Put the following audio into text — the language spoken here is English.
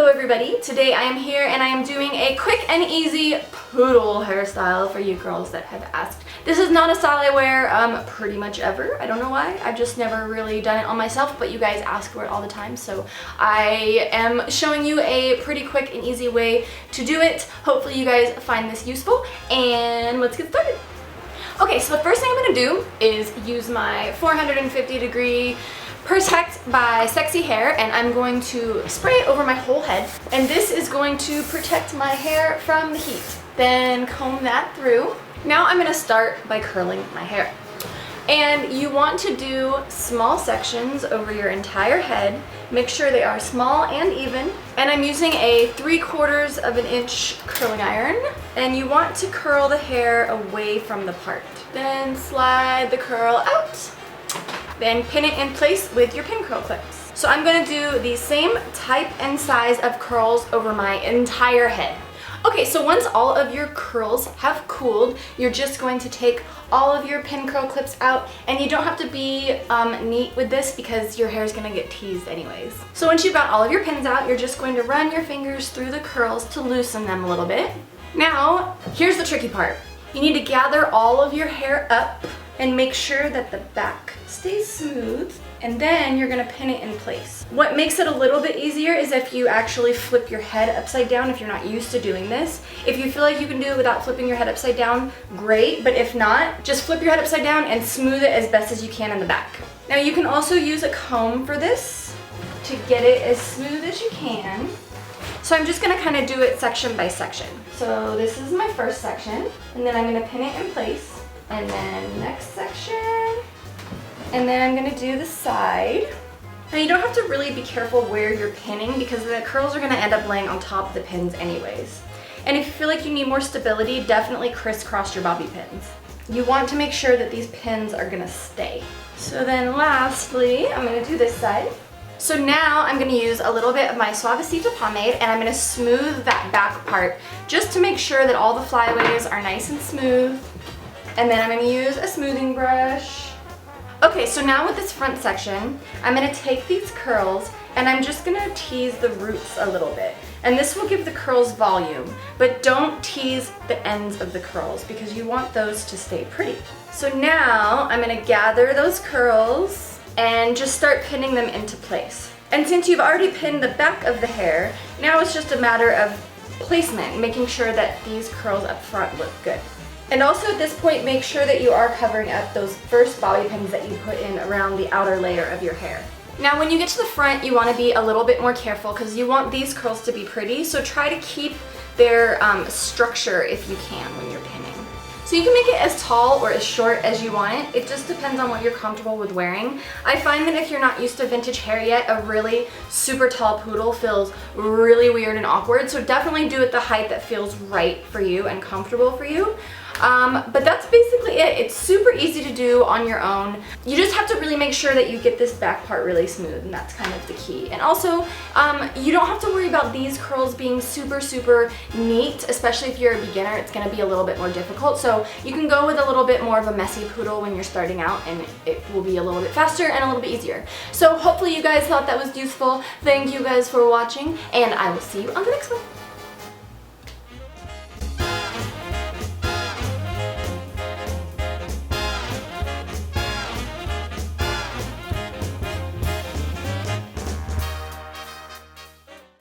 Hello everybody, today I am here and I am doing a quick and easy poodle hairstyle for you girls that have asked. This is not a style I wear pretty much ever. I don't know why, I've just never really done it on myself, but you guys ask for it all the time, so I am showing you a pretty quick and easy way to do it. Hopefully you guys find this useful, and let's get started. Okay, so the first thing I'm going to do is use my 450-degree Protect by Sexy Hair, and I'm going to spray it over my whole head, and this is going to protect my hair from the heat. Then comb that through. Now I'm going to start by curling my hair. And you want to do small sections over your entire head. Make sure they are small and even. And I'm using a 3/4 of an inch curling iron. And you want to curl the hair away from the part. Then slide the curl out. Then pin it in place with your pin curl clips. So I'm going to do the same type and size of curls over my entire head. Okay, so once all of your curls have cooled, you're just going to take all of your pin curl clips out, and you don't have to be neat with this because your hair is going to get teased anyways. So once you've got all of your pins out, you're just going to run your fingers through the curls to loosen them a little bit. Now, here's the tricky part. You need to gather all of your hair up and make sure that the back stays smooth, and then you're gonna pin it in place. What makes it a little bit easier is if you actually flip your head upside down if you're not used to doing this. If you feel like you can do it without flipping your head upside down, great, but if not, just flip your head upside down and smooth it as best as you can in the back. Now you can also use a comb for this to get it as smooth as you can. So I'm just gonna kind of do it section by section. So this is my first section, and then I'm gonna pin it in place. And then next section, and then I'm gonna do the side. Now you don't have to really be careful where you're pinning because the curls are gonna end up laying on top of the pins anyways. And if you feel like you need more stability, definitely crisscross your bobby pins. You want to make sure that these pins are gonna stay. So then lastly, I'm gonna do this side. So now I'm gonna use a little bit of my Suavecito pomade, and I'm gonna smooth that back part just to make sure that all the flyaways are nice and smooth. And then I'm going to use a smoothing brush. Okay, so now with this front section, I'm going to take these curls and I'm just going to tease the roots a little bit. And this will give the curls volume, but don't tease the ends of the curls because you want those to stay pretty. So now I'm going to gather those curls and just start pinning them into place. And since you've already pinned the back of the hair, now it's just a matter of placement, making sure that these curls up front look good. And also at this point, make sure that you are covering up those first bobby pins that you put in around the outer layer of your hair. Now when you get to the front, you want to be a little bit more careful because you want these curls to be pretty, so try to keep their structure if you can when you're pinning. So you can make it as tall or as short as you want it. It just depends on what you're comfortable with wearing. I find that if you're not used to vintage hair yet, a really super tall poodle feels really weird and awkward, so definitely do it the height that feels right for you and comfortable for you. But that's basically it. It's super easy to do on your own. You just have to really make sure that you get this back part really smooth, and that's kind of the key. And also, you don't have to worry about these curls being super neat, especially if you're a beginner. It's going to be a little bit more difficult. So you can go with a little bit more of a messy poodle when you're starting out, and it will be a little bit faster and a little bit easier. So hopefully you guys thought that was useful. Thank you guys for watching, and I will see you on the next one.